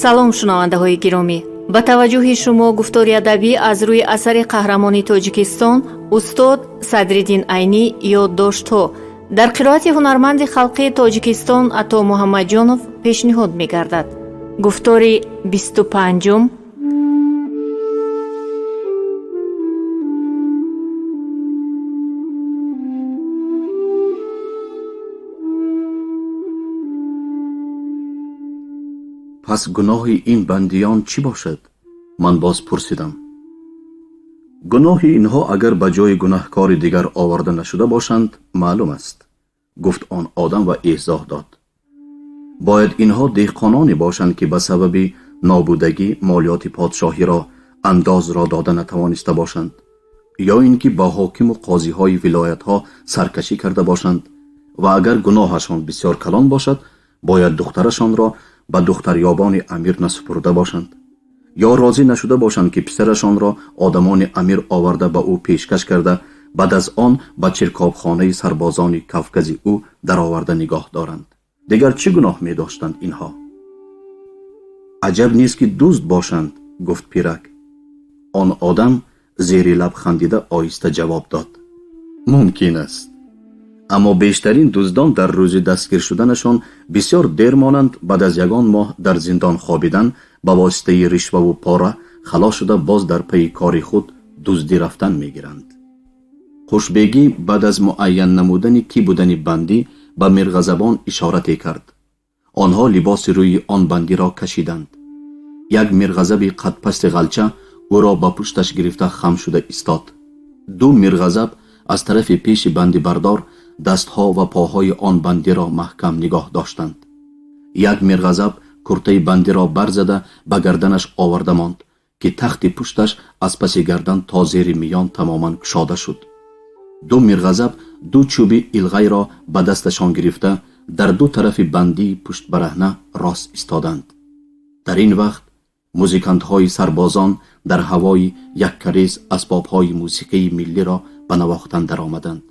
салом шунавандаҳои гиромӣ, ба таваҷҷӯҳи шумо гуфтори адабӣ аз рӯи асари қаҳрамони Тоҷикистон устод Садриддин Айнӣ ёддоштҳо дар қироати ҳунарманди халқии Тоҷикистон Ато Муҳаммаҷонов пешниҳод мегардад. гуфтори 25. پس گناه این بندیان چی باشد؟ من باز پرسیدم. گناه اینها اگر به جای گناهکار دیگر آورده نشده باشند معلوم است. گفت آن آدم و ایضاح داد. باید اینها دهقانانی باشند که به سبب نابودگی مالیات پادشاهی را انداز را داده نتوانسته باشند، یا اینکه با حاکم و قاضی های ولایت ها سرکشی کرده باشند و اگر گناهشان بسیار کلان باشد باید دخترشان را به دختریابان امیر نسپرده باشند، یا راضی نشده باشند که پسرشان را آدمان امیر آورده به او پیشکش کرده بعد از آن به چرکابخانه سربازان کفگزی او در آورده نگاه دارند. دیگر چه گناه می داشتند اینها؟ عجب نیست که دزد باشند، گفت پیرک. آن آدم زیر لب خندیده آهسته جواب داد. ممکن است، اما بیشترین دزدان در روز دستگیر شدنشان بسیار دیر مانند بعد از یگان ماه در زندان خوابیدن به واسطه رشوه و پاره خلاص شده باز در پی کار خود دزدی رفتن میگیرند. خوشبگی بعد از معین نمودن کی بودن بندی به مرغزبان اشارت کرد. آنها لباس روی آن بندی را کشیدند. یک مرغزب قد پست غلچه او را با پشتش گرفته خم شده ایستاد. دو مرغزب از طرف پیش بندی بردار دستها و پاهای آن بندی را محکم نگاه داشتند. یک مرغزب کرته بندی را برزده به گردنش آورده ماند که تخت پشتش از پس گردن تا زیر میان تماما گشاده شد. دو مرغزب دو چوبی الغی را به دستشان گرفته در دو طرف بندی پشت برهنه راست ایستادند. در این وقت موزیکانت‌های سربازان در هوای یک کریز اسباب‌های موسیقی ملی را به نواختن درآمدند.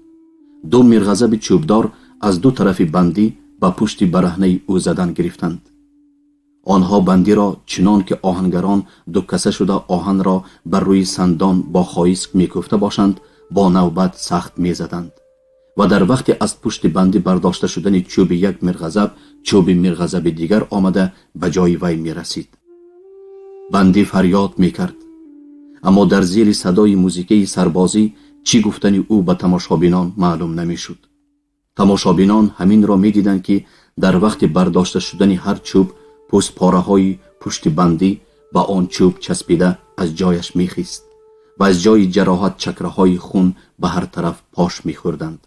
دو مرغزب چوبدار از دو طرف بندی به پشت برهنه او زدن گرفتند. آنها بندی را چنان که آهنگران دو کسه شده آهن را بر روی سندان با خایسک میکوفته باشند با نوبت سخت میزدند و در وقت از پشت بندی برداشته شدن چوب یک مرغزب چوب مرغزب دیگر آمده به جای وی میرسید. بندی فریاد میکرد، اما در زیر صدای موسیقی سربازی چی گفتن او به تماشابینان معلوم نمیشد. تماشابینان همین را میدیدند که در وقت برداشته شدن هر چوب پوست پاره های پشت بندی به آن چوب چسبیده از جایش میخیست و از جای جراحت چکره های خون به هر طرف پاش میخوردند.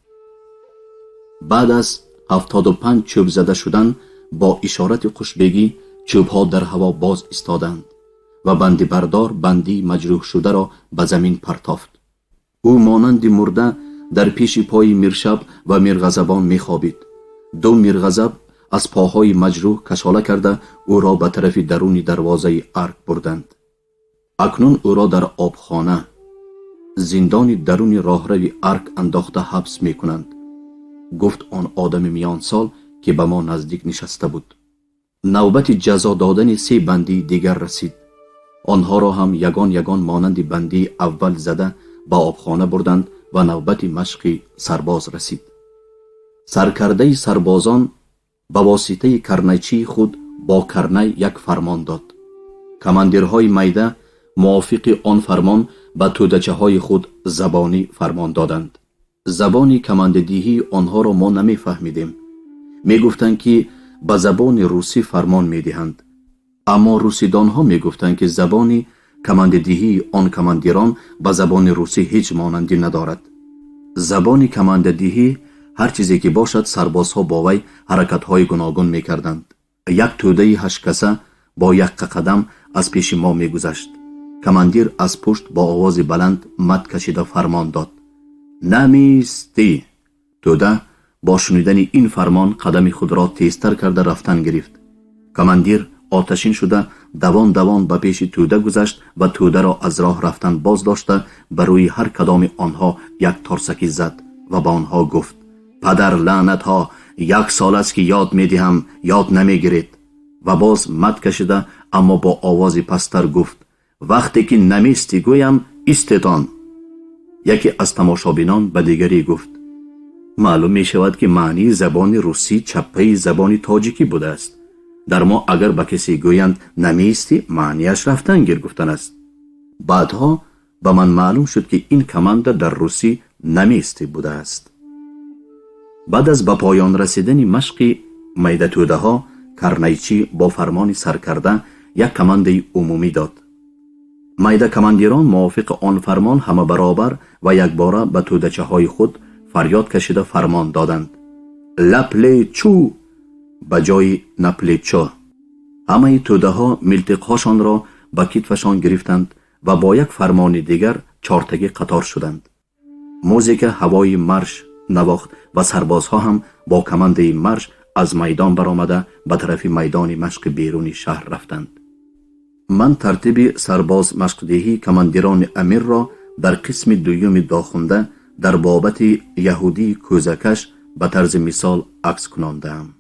بعد از 75 چوب زده شدن با اشارت خوشبگی چوب ها در هوا باز ایستادند و بندی بردار بندی مجروح شده را به زمین پرتافت. او مانند مرده در پیش پای میرشب و مرغزبان میخوابید. دو مرغزب از پاهای مجروح کشاله کرده او را به طرف درون دروازه ارک بردند. اکنون او را در آبخانه زندان درون راهروی ارک انداخته حبس میکنند، گفت آن آدم میان سال که به ما نزدیک نشسته بود. نوبت جزا دادن 3 بندی دیگر رسید. آنها را هم یگان یگان مانند بندی اول زده به آبخانه بردند و نوبت مشق سرباز رسید. سرکرده سربازان به واسطه کرنیچی خود با کرنی یک فرمان داد. کماندیرهای میده موافق آن فرمان به تودچه های خود زبانی فرمان دادند. زبانی کماندهی آنها را ما نمی فهمیدیم. می گفتند که به زبان روسی فرمان می دهند، اما روسیدان ها می گفتند که زبانی کماندهی آن کماندیران به زبان روسی هیچ مانندی ندارد. زبانی کماندهی هر چیزی که باشد سربازها با وی حرکت های گوناگون می کردند. یک توده 8 کسه با یک قدم از پیش ما می گذشت. کماندیر از پشت با آواز بلند مد کشیده فرمان داد: نمیستی. توده با شنیدن این فرمان قدم خود را تیزتر کرده رفتن گرفت. کماندیر آتشین شده دوان دوان به پیش توده گذشت و توده را از راه رفتن باز داشته بر روی هر کدام آنها یک ترسکی زد و با آنها گفت: پدر لعنت ها، 1 سال است که یاد می دهم، یاد نمی گیرید. و باز مد کشیده اما با آوازی پستر گفت وقتی که نمیستی گویم ایستتان. یکی از تماشابینان به دیگری گفت معلوم می شود که معنی زبان روسی چپه زبان تاجیکی بوده است. در ما اگر به کسی گویند نمیستی معنیش رفتن گیر گفتن است. بعدها به من معلوم شد که این کمند در روسی نمیستی بوده است. بعد از به پایان رسیدن مشق میده توده ها کرنیچی با فرمان سرکرده یک کمند عمومی داد. میده کماندیران موافق آن فرمان همه برابر و یک باره به تودچه های خود فریاد کشیده فرمان دادند لپل چو به جای نپل چو. همه توده ها ملتق هاشان را به کتفشان گرفتند و با یک فرمان دیگر چارتگی قطار شدند. موزیک هوای مرش نواخت و سربازها هم با کمند مرش از میدان برآمده به طرف میدان مشق بیرون شهر رفتند. من ترتیب سرباز مشقدهی کماندیران امیر را در قسم دوم داخونده در بابت یهودی کوزکش به طرز مثال عکس کنانده‌ام.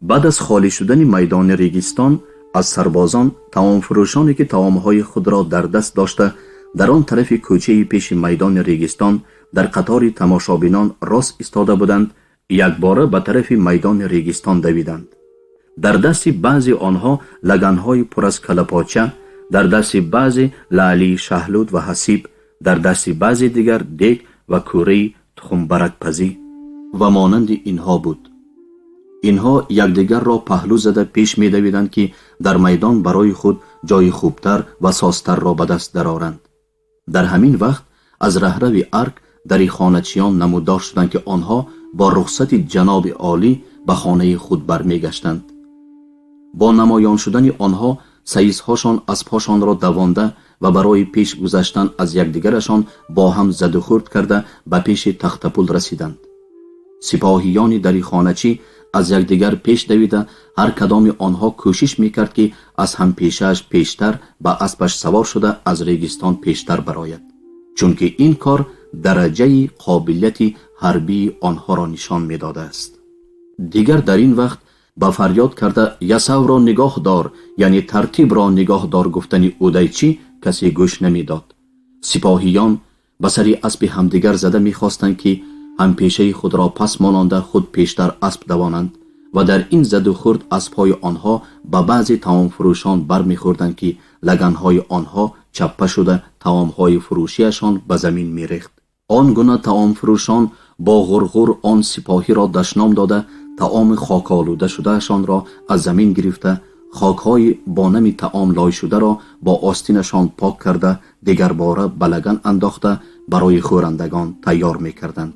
بعد از خالی شدن میدان ریگستان از سربازان توام فروشانی که توامهای خود را در دست داشته در آن طرف کوچه پیش میدان ریگستان در قطار تماشابینان راست ایستاده بودند یک باره به طرف میدان ریگستان دویدند. در دست بعضی آنها لگنهای پر از کلپاچه، در دست بعضی لعلی شهلود و حسیب، در دست بعضی دیگر دیگ و کوره تخم برگ پزی و مانند اینها بود. اینها یکدیگر را پهلو زده پیش می دویدند که در میدان برای خود جای خوبتر و سازتر را به دست درآورند. در همین وقت از رهرو ارک در خانچیان نمودار شدند که آنها با رخصت جناب عالی به خانه خود برمیگشتند. با نمایان شدن آنها سیزهاشان اسبهاشان را دوانده و برای پیش گذشتن از یکدیگرشان با هم زد و خورد کرده به پیش تختپل رسیدند. سپاهیان در خانچی از یکدیگر پیش دویده هر کدام آنها کوشش میکرد که از هم پیشش پیشتر به اسبش سوار شده از ریگستان پیشتر برآید، چون که این کار درجه قابلیت حربی آنها را نشان میداده است. دیگر در این وقت با فریاد کرده یسو را نگاه دار، یعنی ترتیب را نگاه دار گفتن اودیچی کسی گوش نمیداد. سپاهیان به سر اسب همدیگر زده میخواستند که هم پیشه خود را پس ماننده خود پیشتر اسب دوانند و در این زد و خورد اسبهای آنها به بعضی توام فروشان بر میخوردند که لگنهای آنها چپه شده توامهای فروشیشان به زمین میریخت. آن گونه توام فروشان با غرغر آن سپاهی را دشنام داده طعام خاک آلوده شدهشان را از زمین گرفته خاکهای با نمی طعام لای شده را با آستینشان پاک کرده دیگر باره به لگن انداخته برای خورندگان تیار می کردند.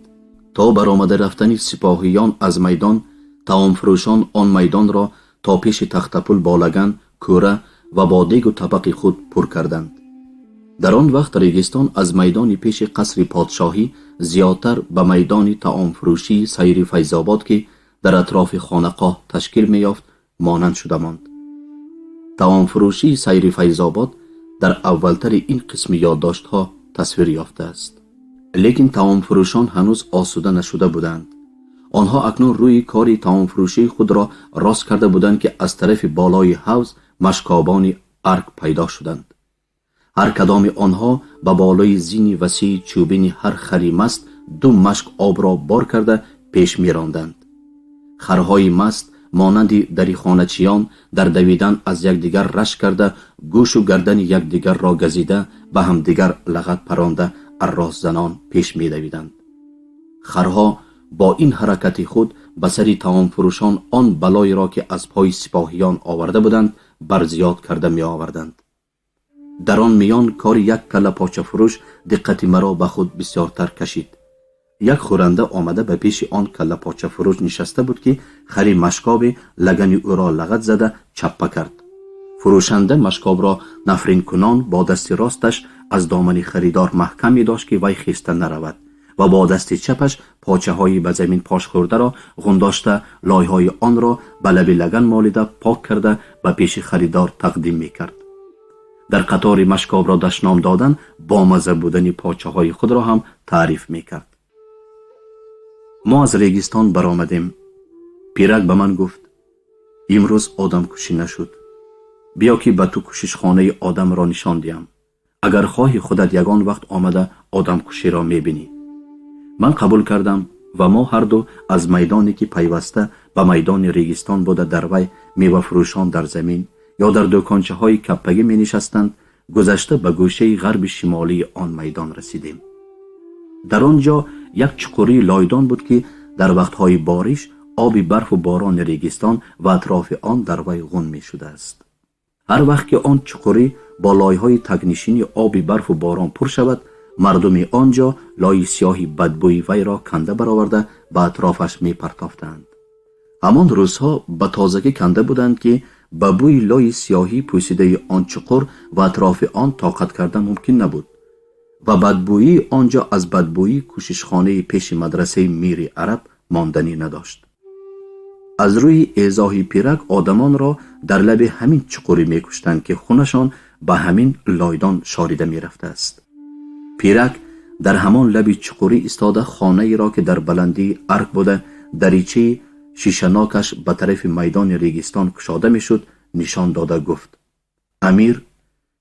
تا برآمده رفتن سپاهیان از میدان طعام فروشان آن میدان را تا پیش تختپل با لگن کوره و با دیگ و طبق خود پر کردند. در آن وقت ریگستان از میدان پیش قصر پادشاهی زیادتر به میدان طعام فروشی سیر فیض‌آباد که در اطراف خانقاه تشکیل می‌یافت مانند شده ماند. طعام فروشی سیر فیض‌آباد در اولتر این قسم یادداشت‌ها تصویر یافته است. لیکن طعام فروشان هنوز آسوده نشده بودند. آنها اکنون روی کاری طعام فروشی خود را راست کرده بودند که از طرف بالای حوض مشکابان ارک پیدا شدند. هر کدام آنها به بالای زین وسیع چوبین هر خری مست 2 مشک آب را بار کرده پیش می راندند. خرهای مست مانند دری خانچیان در دویدن از یکدیگر رش کرده گوش و گردن یکدیگر را گزیده به هم دیگر لغت پرانده اراس زنان پیش می دویدند. خرها با این حرکت خود به سر طعام فروشان آن بلایی را که از پای سپاهیان آورده بودند بر زیاد کرده می آوردند. در آن میان کار یک کله پاچه فروش دقت مرا به خود بسیارتر کشید. یک خورنده آمده به پیش آن کله پاچه فروش نشسته بود که خری مشکاب لگن او را لغت زده چپه کرد. فروشنده مشکاب را نفرین کنان با دست راستش از دامن خریدار محکم می داشت که وی خیسته نرود و با دست چپش پاچه های به زمین پاش خورده را غنداشته لای های آن را به لب لگن مالیده پاک کرده به پیش خریدار تقدیم می کرد. در قطار مشکاب را دشنام دادن با مزه بودن پاچه های خود را هم تعریف می کرد. ما از ریگستان برآمدیم. پیرک به من گفت امروز آدم کشی نشد. بیا که به تو کشش خانه آدم را نشان دیم. اگر خواهی خودت یگان وقت آمده آدم کشی را میبینی. من قبول کردم و ما هر دو از میدانی که پیوسته به میدان ریگستان بوده در وی میوه فروشان در زمین یا در دکانچه های کپگی می نشستند گذشته به گوشه غرب شمالی آن میدان رسیدیم. در آنجا یک چقوری لایدان بود که در وقتهای بارش آب برف و باران ریگستان و اطراف آن در وی غون می شده است. هر وقت که آن چقوری با لایهای تگنشینی آب برف و باران پر شود، مردم آنجا لای سیاهی بدبوی وی را کنده برآورده به اطرافش می پرتافتند. همان روزها به تازگی کنده بودند که به بوی لای سیاهی پوسیده آن چقور و اطراف آن طاقت کردن ممکن نبود و بدبویی آنجا از بدبویی کوششخانه پیش مدرسه میر عرب ماندنی نداشت. از روی ایزاهی پیرک آدمان را در لب همین چقوری می کشتند که خونشان به همین لایدان شاریده می رفته است. پیرک در همان لب چقوری ایستاده خانه ای را که در بلندی ارک بوده دریچه شیشناکش به طرف میدان ریگستان کشاده می شد نشان داده گفت: امیر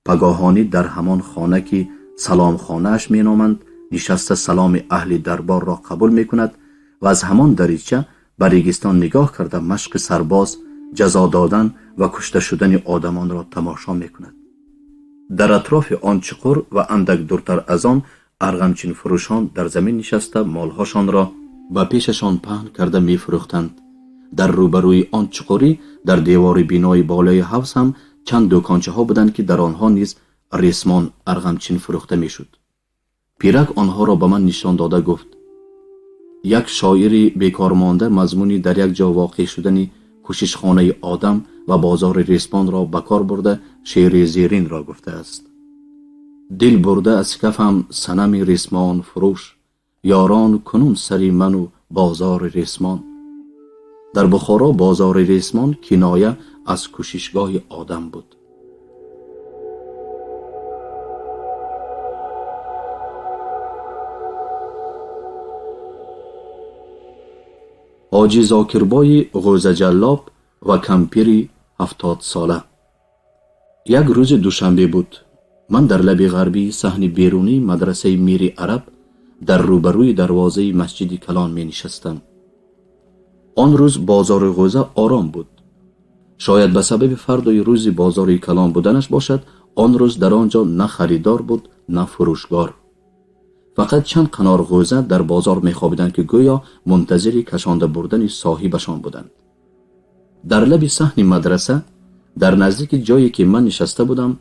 پگاهانی در همان خانه که سلام خانه اش می نامند نشسته سلام اهل دربار را قبول می کند و از همان دریچه به ریگستان نگاه کرده مشق سرباز، جزا دادن و کشته شدن آدمان را تماشا می کند. در اطراف آن چقور و اندک دورتر از آن ارغمچین فروشان در زمین نشسته مالهاشان را به پیششان پهن کرده می فروختند. در روبروی آن چقوری در دیوار بینای بالای حوض هم چند دکانچه ها بودند که در آنها نیز ریسمان ارغمچین فروخته می شد. پیرک آنها را به من نشان داده گفت: یک شاعری بیکار مانده مضمونی در یک جا واقع شدن کوششخانه آدم و بازار ریسمان را به کار برده شعر زیرین را گفته است: دل برده از کفم صنم ریسمان فروش، یاران کنون سری من و بازار ریسمان. در بخارا بازار ریسمان کنایه از کوششگاه آدم بود. حاجی زاکربای غوزه جلاب و کمپیری 70 ساله. یک روز دوشنبه بود. من در لب غربی صحن بیرونی مدرسه میر عرب در روبروی دروازه مسجد کلان می نشستم. آن روز بازار غوزه آرام بود. شاید به سبب فردای روز بازار کلان بودنش باشد آن روز در آنجا نه خریدار بود نه فروشگار. فقط چند قنار غوزه در بازار می خوابیدند که گویا منتظر کشانده بردن صاحبشان بودند. در لب صحن مدرسه در نزدیک جایی که من نشسته بودم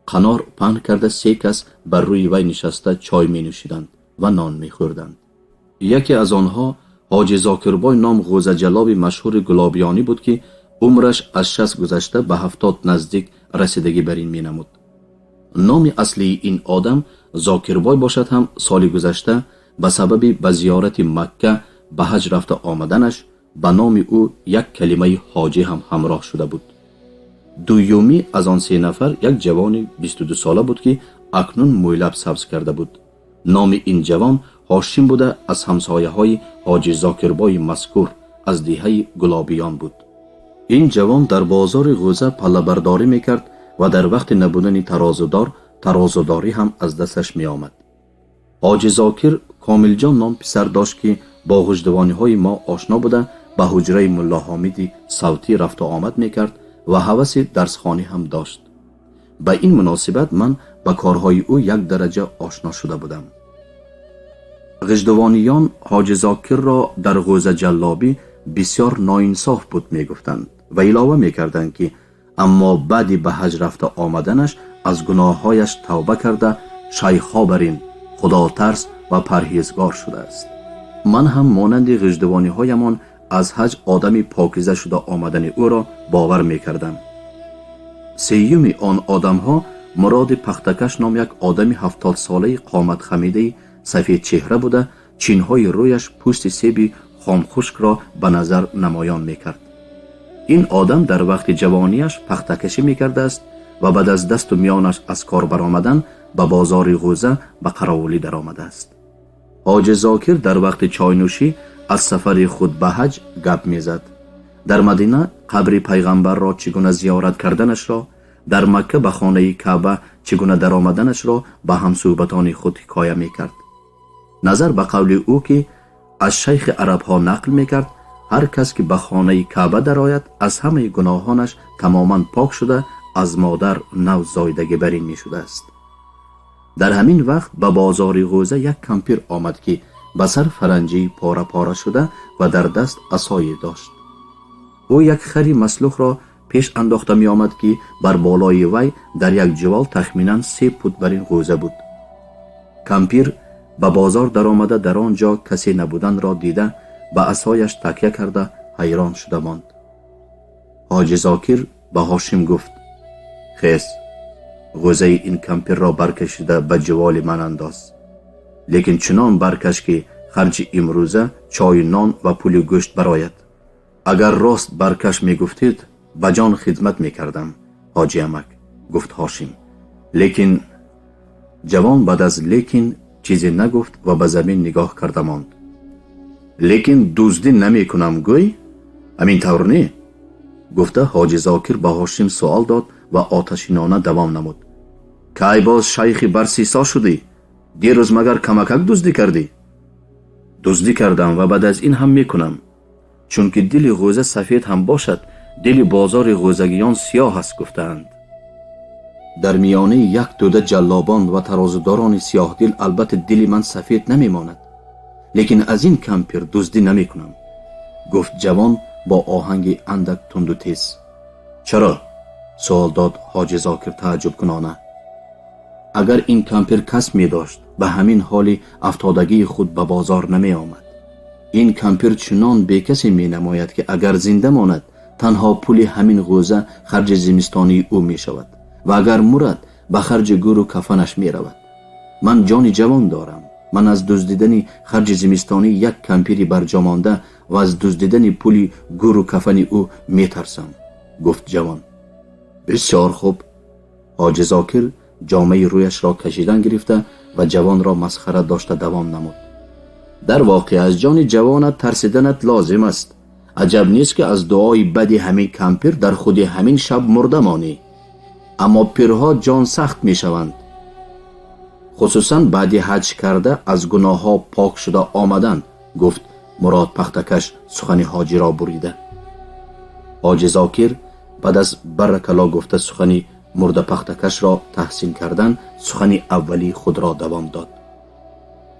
قنار پهن کرده 3 کس بر روی وی نشسته چای می نوشیدند و نان می خوردند. یکی از آنها حاجی زاکربای نام غوزه جلاب مشهور گلابیانی بود که عمرش از 60 گذشته به 70 نزدیک رسیدگی بر این می نمود. نام اصلی این آدم زاکربای باشد هم سال گذشته به سبب به زیارت مکه به حج رفته آمدنش به نام او یک کلمه حاجی هم همراه شده بود. دویومی از آن 3 نفر یک جوان 22 ساله بود که اکنون موی سبز کرده بود. نام این جوان هاشم بوده از همسایه های حاجی زاکربای مذکور از دیهه گلابیان بود. این جوان در بازار غوزه پله برداری میکرد و در وقت نبودن ترازوداری هم از دستش می آمد. حاجی زاکر کامل جان نام پسر داشت که با غجدوانی های ما آشنا بوده به حجره ملا حامدی صوتی رفت و آمد می کرد و هوس درسخوانی هم داشت. به این مناسبت من با کارهای او یک درجه آشنا شده بودم. غجدوانیان حاجی زاکر را در غوزه جلابی بسیار ناانصاف بود می گفتند و علاوه می کردند که اما بعد به حج رفته آمدنش از گناههایش توبه کرده شیخا برین خدا ترس و پرهیزگار شده است. من هم مانند غجدوانی هایمان از حج آدمی پاکیزه شده آمدن او را باور می کردم. سیوم آن آدم ها مراد پختکش نام یک آدمی 70 ساله قامت خمیده سفید چهره بوده چینهای رویش پوست سیبی خام خشک را به نظر نمایان می کرد. این آدم در وقت جوانیش پختکشی می کرده است و بعد از دست و میانش از کار برآمدن به بازار غوزه به قراولی در آمده است. حاجی زاکر در وقت چای نوشی از سفر خود به حج گپ می زد. در مدینه قبر پیغمبر را چگونه زیارت کردنش را، در مکه به خانه کعبه چگونه در آمدنش را به همصحبتان خود حکایه می کرد. نظر به قول او که از شیخ عرب ها نقل می کرد هر کس که به خانه کعبه در آید از همه گناهانش تماما پاک شده از مادر نو زایدگی برین می شده است. در همین وقت به بازار غوزه یک کمپیر آمد که به سر فرنجی پاره پاره شده و در دست عصایی داشت. او یک خری مسلوخ را پیش انداخته می آمد که بر بالای وی در یک جوال تخمینا 3 فوت برین غوزه بود. کمپیر به بازار در آمده در آنجا کسی نبودن را دیده به عصایش تکیه کرده حیران شده ماند. حاجی زاکر به هاشم گفت خیز غوزه این کمپیر را برکشیده به جوال من انداز، لیکن چنان برکش که خرج امروزه چای نان و پول گوشت براید. اگر راست برکش می گفتید به جان خدمت می کردم حاجی امک، گفت هاشم. لیکن جوان بعد از لیکن چیزی نگفت و به زمین نگاه کرده ماند. لیکن دزدی نمی کنم گوی؟ همین طور نی؟ گفته حاجی زاکر به هاشم سوال داد و آتشینانه دوام نمود. کی باز شیخ برسیسا شدی؟ دیروز مگر کمکک دزدی کردی؟ دزدی کردم و بعد از این هم میکنم، چون که دل غوزه سفید هم باشد دل بازار غوزگیان سیاه است گفتند. در میانه یک توده جلابان و ترازداران سیاه دل البته دل من سفید نمیماند، لیکن از این کمپیر دزدی نمیکنم، گفت جوان با آهنگ اندک تند و تیز. چرا؟ سوال داد حاجی زاکر تعجب کنانه. اگر این کمپیر کس می داشت به همین حال افتادگی خود به بازار نمی آمد. این کمپیر چنان بی کسی می نماید که اگر زنده ماند تنها پول همین غوزه خرج زمستانی او می شود و اگر مرد به خرج گور و کفنش می رود. من جان جوان دارم، من از دزدیدن خرج زمستانی یک کمپیری برجا مانده و از دزدیدن پول گور و کفن او می ترسم، گفت جوان. بسیار خوب. حاجی زاکر جامه رویش را کشیدن گرفته و جوان را مسخره داشته دوام نمود. در واقع از جان جوانت ترسیدنت لازم است. عجب نیست که از دعای بد همین کمپیر در خود همین شب مرده مانی. اما پیرها جان سخت می شوند، خصوصا بعد حج کرده از گناه ها پاک شده آمدن، گفت مراد پختکش سخن حاجی را بریده. حاجی زاکر بعد از برکلا گفته سخن مرد پختکش را تحسین کردن سخن اولی خود را دوام داد.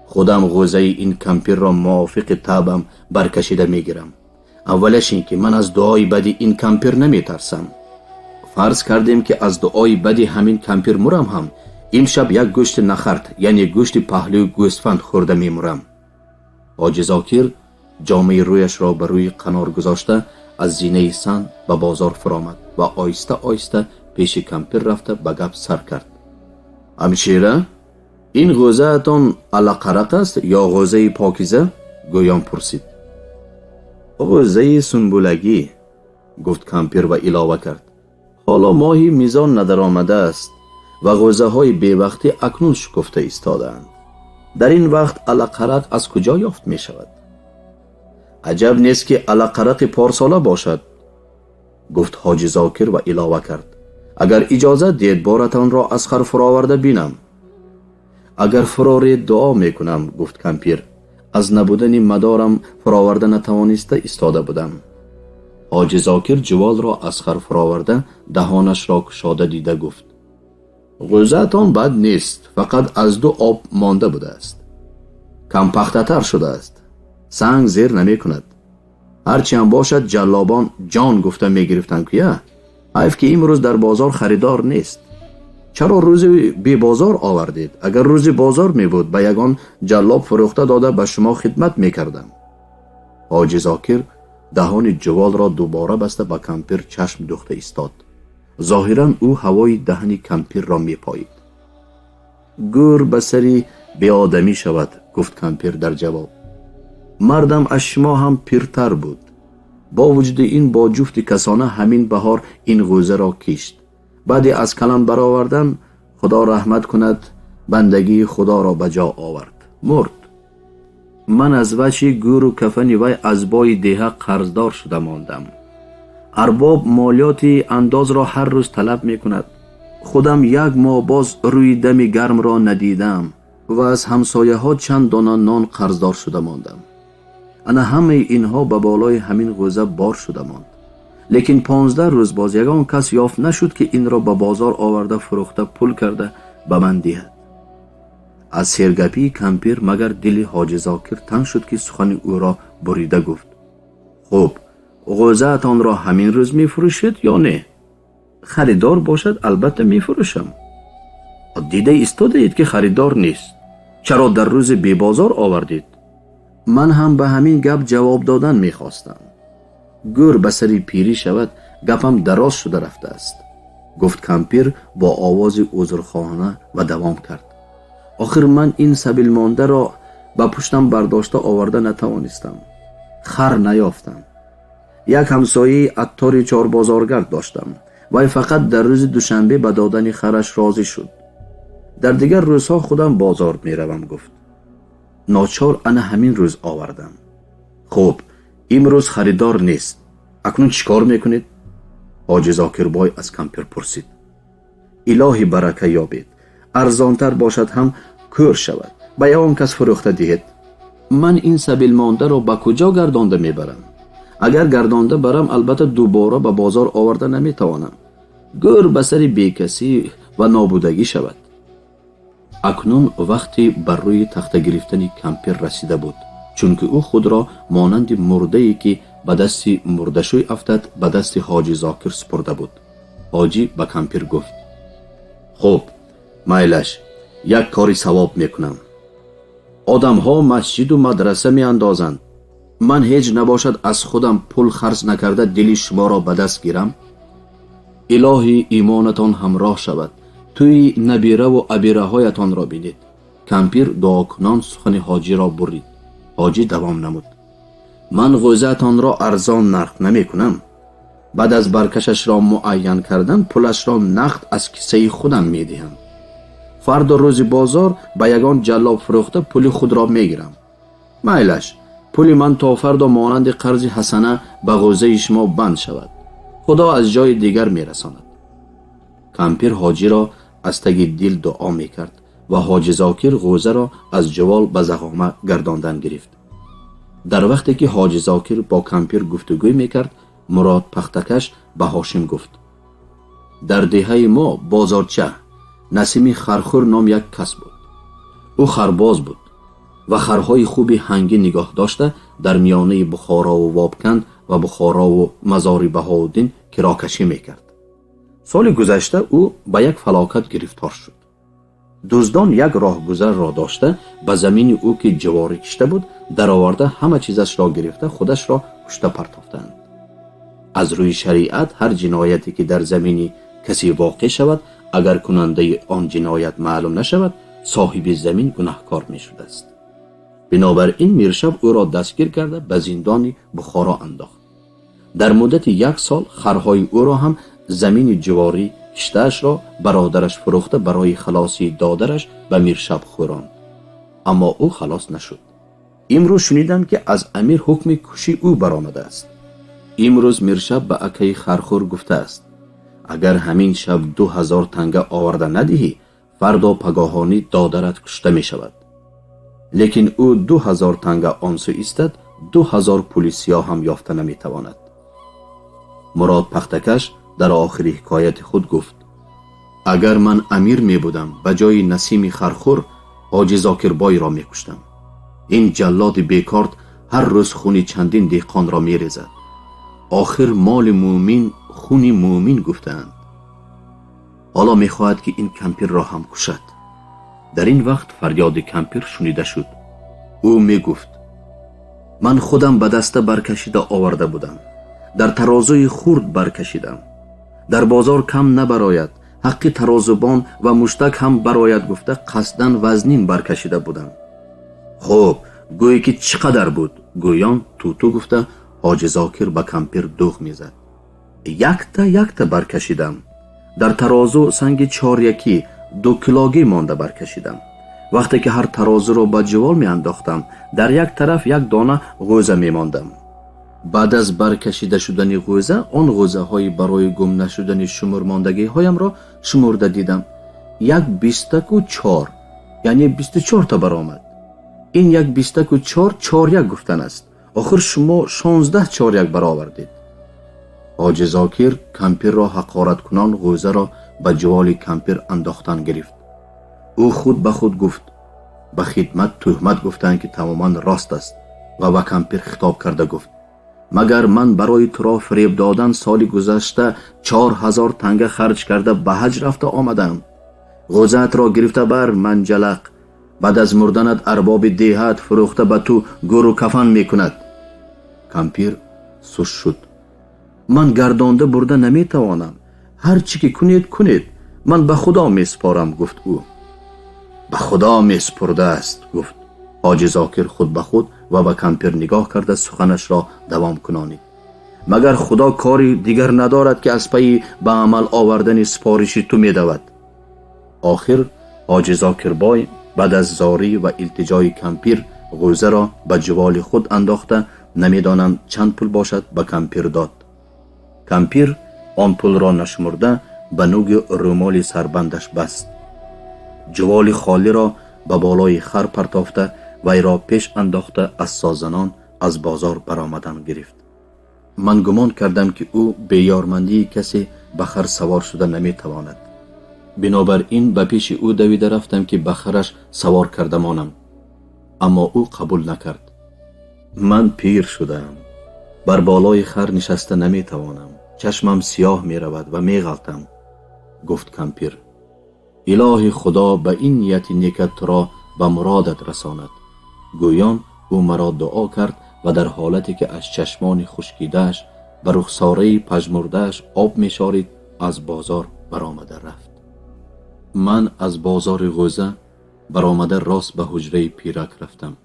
خودم غوزه این کمپیر را موافق طبعم برکشیده میگیرم. اولش این که من از دعای بدی این کمپیر نمی ترسم. فرض کردیم که از دعای بدی همین کمپیر مرم هم امشب یک گوشت نخرد یعنی گوشت پهلو گوسفند خورده میمورم. حاجی زاکر جامه رویش را بر روی قنار گذاشته از زینه سن به بازار فرامد و آیسته آیسته پیش کمپیر رفته به گپ سر کرد. همشیره این غوزه اتان علقرق است یا غوزه پاکیزه؟ گویان پرسید. غوزه سنبولگی، گفت کمپیر و علاوه کرد. حالا ماهی میزان ندر آمده است و غوزه های بیوقتی اکنون شکفته ایستادند. در این وقت علقرق از کجا یافت می شود؟ عجب نیست که علقرق پارساله باشد، گفت حاجی زاکر و علاوه کرد. اگر اجازه دید بارتان را از خر فراورده بینم. اگر فرارید دعا میکنم، گفت کمپیر. از نبودن مدارم فراورده نتوانسته ایستاده بودم. حاجی زاکر جوال را از خر فراورده دهانش را کشاده دیده گفت. غوزه‌تان بد نیست، فقط از 2 آب مانده بوده است. کم پخته تر شده است. سنگ زیر نمی کند. هرچی هم باشد جلابان جان گفته می گرفتن که حیف که امروز در بازار خریدار نیست. چرا روزی بی بازار آوردید؟ اگر روزی بازار می بود به یگان جلاب فروخته داده به شما خدمت می کردم. حاجی زاکر دهان جوال را دوباره بسته به کمپیر چشم دوخته ایستاد. ظاهرا او هوای دهن کمپیر را می پایید. گور به سری بی آدمی شود، گفت کمپیر در جواب. مردم از شما هم پیرتر بود. با وجود این با جفت کسانه همین بهار این غوزه را کشت. بعد از کلان برآوردن خدا رحمت کند بندگی خدا را بجا آورد، مرد. من از وجه گور و کفن وی از بای دیه قرضدار شده ماندم. ارباب مالیاتی انداز را هر روز طلب می کند. خودم یک ماه باز روی دم گرم را ندیدم و از همسایه ها چند دانه نان قرضدار شده ماندم. انا همه اینها به بالای همین غوزه بار شده ماند. لیکن 15 روز باز یگان کس یافت نشد که این را به بازار آورده فروخته پول کرده به من دهد. از سرگپی کمپیر مگر دل حاجی زاکر تنگ شد که سخن او را بریده گفت: خب غوزه اتان را همین روز می فروشید یا نه؟ خریدار باشد البته می فروشم. دیده ایستاده اید که خریدار نیست. چرا در روز بی بازار آوردید؟ من هم به همین گپ جواب دادن می خواستم. گور به سری پیری شود گپم دراز شده رفته است، گفت کمپیر با آواز عذرخواهانه و دوام کرد: آخر من این سبیل مانده را به پشتم برداشته آورده نتوانستم. خر نیافتم. یک همسایه عطار 4 بازارگرد داشتم. وی فقط در روز دوشنبه به دادن خرش راضی شد. در دیگر روزها خودم بازار می روم گفت. ناچار انا همین روز آوردم. خب امروز خریدار نیست. اکنون چیکار میکنید؟ حاجی زاکر بای از کمپیر پرسید. الهی برکه یابید. ارزانتر باشد هم کور شود. به یوان کس فروخته دهید. من این سبیل مانده را به کجا گردانده میبرم؟ اگر گردانده برم البته دوباره به بازار آورده نمیتوانم. گور به سر بیکسی و نابودگی شود. اکنون وقتی بر روی تخته گرفتن کمپیر رسیده بود، چون که او خود را مانند مرده ای که به دست مردشوی افتد به دست حاجی زاکر سپرده بود. حاجی به کمپیر گفت: خب میلش، یک کاری ثواب میکنم. آدم ها مسجد و مدرسه می اندازند. من هیچ نباشد از خودم پول خرج نکرده دلی شما را به دست گیرم؟ الهی ایمانتان همراه شود. توی نبیره و عبیره هایتان را بینید. کمپیر دعا کنان سخن حاجی را برید. حاجی دوام نمود: من غوزه‌تان را ارزان نرخ نمی کنم. بعد از برکشش را معین کردن پولش را نقد از کیسه خودم می دهم. فردا روز بازار به یگان جلاب فروخته پول خود را می گیرم. میلش، پول من تا فردا مانند قرض حسنه به غوزه شما بند شود. خدا از جای دیگر می رساند. کمپیر حاجی را از تگ دل دعا می کرد و حاجی زاکر غوزه را از جوال به زغامه گرداندن گرفت. در وقتی که حاجی زاکر با کمپیر گفتگوی می کرد، مراد پختکش به هاشم گفت: در دهه ما بازارچه نسیم خرخور نام یک کس بود. او خرباز بود و خرهای خوبی هنگی نگاه داشته در میانه بخارا و وابکند و بخارا و مزار بهاءالدین کراکشی میکرد. سال گذشته او به یک فلاکت گرفتار شد. دزدان یک راهگذر را داشته به زمین او که جواری کشته بود در آورده همه چیزش را گرفته خودش را کشته پرتافتند. از روی شریعت هر جنایتی که در زمین کسی واقع شود اگر کننده آن جنایت معلوم نشود صاحب زمین گناهکار می شده است. بنابراین میرشب او را دستگیر کرده به زندان بخارا انداخت. در مدت 1 سال خرهای او را هم زمین جواری کشته‌اش را برادرش فروخته برای خلاصی دادرش به میرشب خوراند. اما او خلاص نشد. امروز شنیدم که از امیر حکم کشی او برآمده است. امروز میرشب به اکه خرخور گفته است: اگر همین شب 2000 تنگه آورده ندهی فردا پگاهانی دادرت کشته می شود. لیکن او 2000 تنگه آنسو ایستد 2000 پلیسیا هم یافته نمی تواند. مراد پختکش در آخری حکایت خود گفت: اگر من امیر می بودم به جای نسیم خرخور حاجی زاکر بای را می کشتم. این جلاد بیکارد هر روز خون چندین دهقان را می ریزد. آخر مال مومن خون مومن گفتند. حالا می خواهد که این کمپیر را هم کشد. در این وقت فریاد کمپیر شنیده شد. او می گفت: من خودم به دسته برکشیده آورده بودم. در ترازوی خورد برکشیدم. در بازار کم نبراید. حق ترازوبان و مشتک هم براید گفته قصدن وزنین برکشیده بودم. خب گویی که چقدر بود؟ گویان تو گفته حاجی زاکر به کمپیر دوغ میزد. یک تا برکشیدم. در ترازو سنگ 4 2 کیلوگی مانده برکشیدم. وقتی که هر ترازو رو با جوال می انداختم در یک طرف 1 دانه غوزه می ماندم. بعد از برکشیده شدن غوزه آن غوزه های برای گم نشدن شمار ماندگی هایم را شمرده دیدم. 124 یعنی 24 تا برآمد. این 124 41 گفتن است. آخر شما 16 41 برآوردید. حاجی زاکر کمپیر را حقارت کنان غوزه را به جوال کمپیر انداختن گرفت. او خود به خود گفت به خدمت تهمت گفتند که تماما راست است و به کمپیر خطاب کرده گفت مگر من برای تو را فریب دادن سال گذشته 4000 تنگه خرج کرده به حج رفته آمدم. غوزه‌ات را گرفته بر منجلق، بعد از مردنت ارباب دیهات فروخته به تو گور و کفن میکند. کمپیر سوش شد. من گردانده برده نمیتوانم. هر چی که کنید من به خدا میسپارم گفت او. به خدا میسپرده است گفت. حاجی زاکر خود به خود و به کمپیر نگاه کرده سخنش را دوام کنانید. مگر خدا کاری دیگر ندارد که از پی به عمل آوردن سپارشی تو میدود؟ آخر حاجی زاکر بای بعد از زاری و التجای کمپیر غوزه را به جوال خود انداخته نمیدانم چند پول باشد به کمپیر داد. کمپیر آن پول را نشمرده به نوگ رومال سربندش بست. جوال خالی را به بالای خر پرتافته وی را پیش انداخته از سازنان از بازار برآمدن گرفت. من گمان کردم که او به یارمندی کسی به خر سوار شده نمیتواند. بنابراین به پیش او دویده رفتم که به خرش سوار کرده مانم، اما او قبول نکرد. من پیر شدم، بر بالای خر نشسته نمیتوانم، چشمم سیاه می رود و می غلطم. گفت کمپیر الهی خدا به این نیت نیکت تو را به مرادت رساند. گویان او مرا دعا کرد و در حالتی که از چشمان خشکیده‌اش به رخساره پژمرده‌اش آب می شارید از بازار برآمده رفت. من از بازار غوزه برآمده راست به حجره پیرک رفتم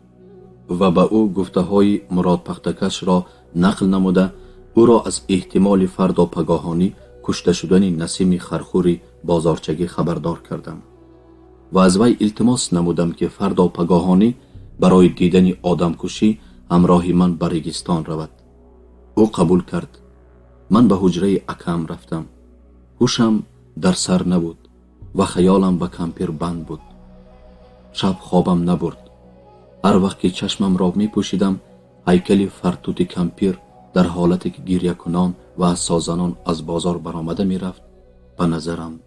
و به او گفته های مراد پختکش را نقل نموده او را از احتمال فردا پگاهانی کشته شدن نسیم خرخوری بازارچگی خبردار کردم و از وی التماس نمودم که فردا پگاهانی برای دیدن آدم کشی همراه من به ریگستان رود. او قبول کرد. من به حجره اکم رفتم. هوشم در سر نبود و خیالم به کمپیر بند بود. شب خوابم نبرد. هر وقت که چشمم را می پوشیدم هیکل فرتوت کمپیر در حالتی که گریه کنان و از سازنان از بازار برآمده می رفت به نظرم